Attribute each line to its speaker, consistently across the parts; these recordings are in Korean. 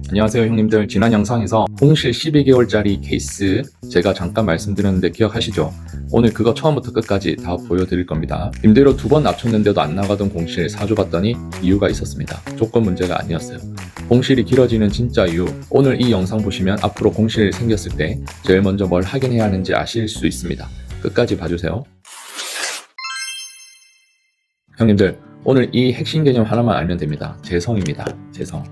Speaker 1: 안녕하세요 형님들. 지난 영상에서 공실 12개월짜리 케이스 제가 잠깐 말씀드렸는데 기억하시죠? 오늘 그거 처음부터 끝까지 다 보여드릴 겁니다. 임대료 2번 낮췄는데도 안 나가던 공실 사줘봤더니 이유가 있었습니다. 조건 문제가 아니었어요. 공실이 길어지는 진짜 이유, 오늘 이 영상 보시면 앞으로 공실 생겼을 때 제일 먼저 뭘 확인해야 하는지 아실 수 있습니다. 끝까지 봐주세요. 형님들, 오늘 이 핵심 개념 하나만 알면 됩니다. 재성입니다. 재성.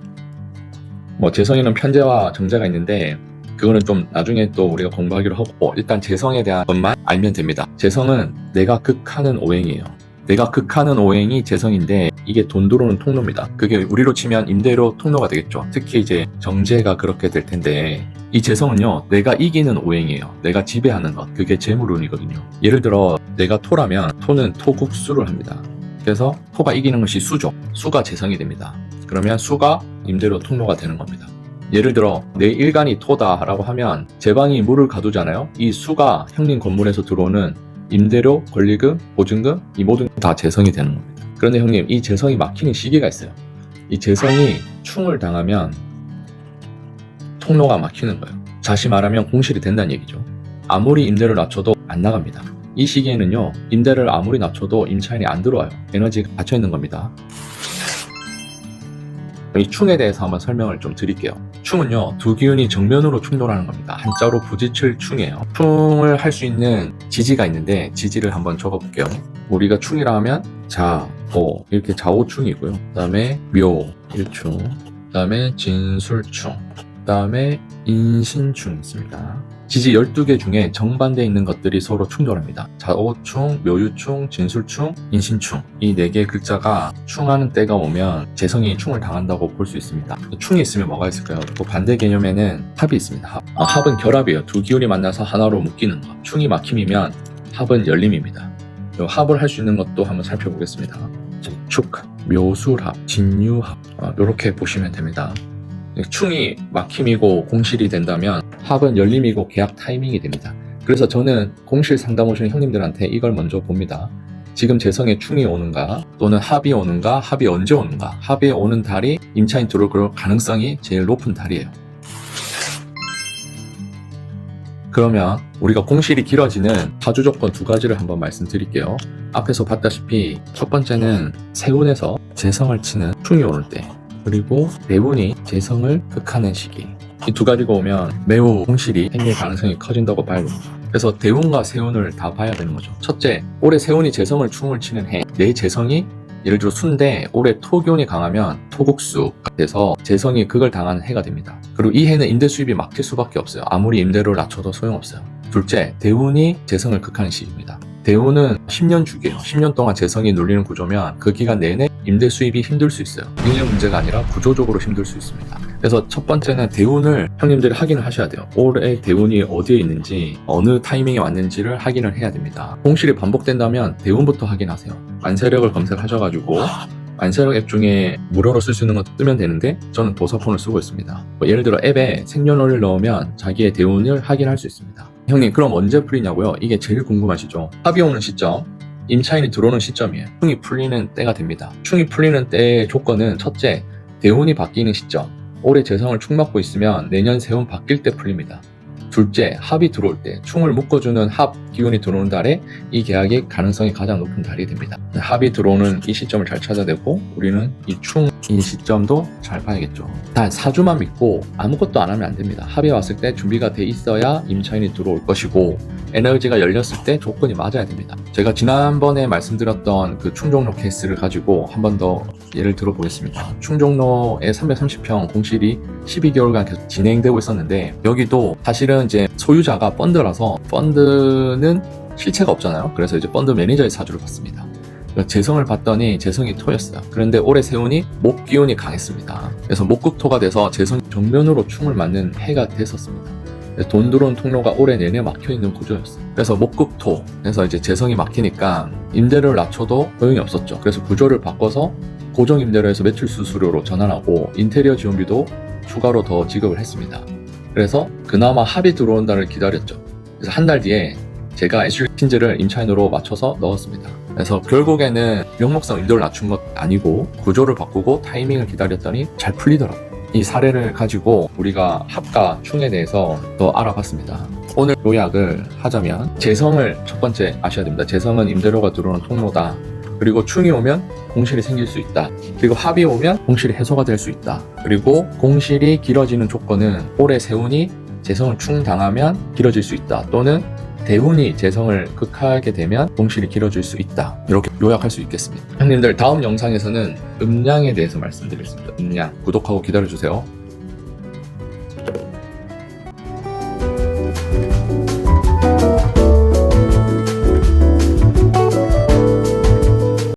Speaker 1: 재성에는 편재와 정재가 있는데 그거는 좀 나중에 또 우리가 공부하기로 하고, 일단 재성에 대한 것만 알면 됩니다. 재성은 내가 극하는 오행이에요. 내가 극하는 오행이 재성인데 이게 돈 들어오는 통로입니다. 그게 우리로 치면 임대료 통로가 되겠죠. 특히 이제 정재가 그렇게 될 텐데, 이 재성은요, 내가 이기는 오행이에요. 내가 지배하는 것, 그게 재물운이거든요. 예를 들어 내가 토라면 토는 토국수를 합니다. 그래서 토가 이기는 것이 수죠. 수가 재성이 됩니다. 그러면 수가 임대료 통로가 되는 겁니다. 예를 들어 내 일간이 토다 라고 하면 제 방이 물을 가두잖아요. 이 수가 형님 건물에서 들어오는 임대료, 권리금, 보증금, 이 모든 다 재성이 되는 겁니다. 그런데 형님, 이 재성이 막히는 시기가 있어요. 이 재성이 충을 당하면 통로가 막히는 거예요. 다시 말하면 공실이 된다는 얘기죠. 아무리 임대를 낮춰도 안 나갑니다. 이 시기에는요, 임대를 아무리 낮춰도 임차인이 안 들어와요. 에너지가 갇혀있는 겁니다. 이 충에 대해서 한번 설명을 좀 드릴게요. 충은요, 두 기운이 정면으로 충돌하는 겁니다. 한자로 부딪힐 충이에요. 충을 할 수 있는 지지가 있는데 지지를 한번 적어볼게요. 우리가 충이라 하면 자, 오 이렇게 좌우충이고요. 그 다음에 묘, 일충, 그 다음에 진술충, 그 다음에 인신충 있습니다. 지지 12개 중에 정반대에 있는 것들이 서로 충돌합니다. 좌우충, 묘유충, 진술충, 인신충, 이 4개의 글자가 충하는 때가 오면 재성이 충을 당한다고 볼 수 있습니다. 충이 있으면 뭐가 있을까요? 또 반대 개념에는 합이 있습니다. 합은 결합이에요. 두 기운이 만나서 하나로 묶이는 것. 충이 막힘이면 합은 열림입니다. 합을 할 수 있는 것도 한번 살펴보겠습니다. 축, 묘술합, 진유합, 이렇게 보시면 됩니다. 충이 막힘이고 공실이 된다면 합은 열림이고 계약 타이밍이 됩니다. 그래서 저는 공실 상담 오시는 형님들한테 이걸 먼저 봅니다. 지금 재성에 충이 오는가, 또는 합이 오는가, 합이 언제 오는가. 합이 오는 달이 임차인 들어올 가능성이 제일 높은 달이에요. 그러면 우리가 공실이 길어지는 사주 조건 2가지를 한번 말씀드릴게요. 앞에서 봤다시피 첫 번째는 세운에서 재성을 치는 충이 오를 때, 그리고 대운이 재성을 극하는 시기, 이 2가지가 오면 매우 공실이 생길 가능성이 커진다고 봐야 됩니다. 그래서 대운과 세운을 다 봐야 되는 거죠. 첫째, 올해 세운이 재성을 충을 치는 해, 내 재성이 예를 들어 수인데 올해 토기운이 강하면 토국수가 돼서 재성이 극을 당하는 해가 됩니다. 그리고 이 해는 임대 수입이 막힐 수밖에 없어요. 아무리 임대료를 낮춰도 소용없어요. 둘째, 대운이 재성을 극하는 시기입니다. 대운은 10년 주기예요. 10년 동안 재성이 눌리는 구조면 그 기간 내내 임대 수입이 힘들 수 있어요. 능력 문제가 아니라 구조적으로 힘들 수 있습니다. 그래서 첫 번째는 대운을 형님들이 확인을 하셔야 돼요. 올해 대운이 어디에 있는지, 어느 타이밍에 왔는지를 확인을 해야 됩니다. 공실이 반복된다면 대운부터 확인하세요. 만세력을 검색하셔가지고 만세력 앱 중에 무료로 쓸 수 있는 거 뜨면 되는데, 저는 도서폰을 쓰고 있습니다. 예를 들어 앱에 생년월일 넣으면 자기의 대운을 확인할 수 있습니다. 형님, 그럼 언제 풀리냐고요? 이게 제일 궁금하시죠? 합이 오는 시점, 임차인이 들어오는 시점이에요. 충이 풀리는 때가 됩니다. 충이 풀리는 때의 조건은 첫째, 대운이 바뀌는 시점. 올해 재성을 충 맞고 있으면 내년 세운 바뀔 때 풀립니다. 둘째, 합이 들어올 때, 충을 묶어주는 합 기운이 들어오는 달에 이 계약의 가능성이 가장 높은 달이 됩니다. 합이 들어오는 이 시점을 잘 찾아내고 우리는 이 시점도 잘 봐야겠죠. 단 사주만 믿고 아무것도 안 하면 안 됩니다. 합이 왔을 때 준비가 돼 있어야 임차인이 들어올 것이고, 에너지가 열렸을 때 조건이 맞아야 됩니다. 제가 지난번에 말씀드렸던 그 충정로 케이스를 가지고 한 번 더 예를 들어보겠습니다. 충정로의 330평 공실이 12개월간 계속 진행되고 있었는데, 여기도 사실은 이제 소유자가 펀드라서 펀드는 실체가 없잖아요. 그래서 이제 펀드 매니저의 사주를 봤습니다. 재성을 봤더니 재성이 토였어요. 그런데 올해 세운이 목기운이 강했습니다. 그래서 목극토가 돼서 재성이 정면으로 충을 맞는 해가 됐었습니다. 돈 들어온 통로가 올해 내내 막혀있는 구조였어요. 그래서 목극토, 그래서 이제 재성이 막히니까 임대료를 낮춰도 소용이 없었죠. 그래서 구조를 바꿔서 고정 임대료에서 매출 수수료로 전환하고 인테리어 지원비도 추가로 더 지급을 했습니다. 그래서 그나마 합이 들어온다를 기다렸죠. 그래서 한 달 뒤에 제가 애슐리 킨즈를 임차인으로 맞춰서 넣었습니다. 그래서 결국에는 명목상 임도를 낮춘 것 아니고 구조를 바꾸고 타이밍을 기다렸더니 잘 풀리더라고요. 이 사례를 가지고 우리가 합과 충에 대해서 더 알아봤습니다. 오늘 요약을 하자면 재성을 첫 번째 아셔야 됩니다. 재성은 임대료가 들어오는 통로다. 그리고 충이 오면 공실이 생길 수 있다. 그리고 합이 오면 공실이 해소가 될 수 있다. 그리고 공실이 길어지는 조건은 올해 세운이 재성을 충당하면 길어질 수 있다. 또는 대운이 재성을 극하게 되면 공실이 길어질 수 있다. 이렇게 요약할 수 있겠습니다. 형님들 다음 영상에서는 음양에 대해서 말씀드리겠습니다. 음양 구독하고 기다려주세요.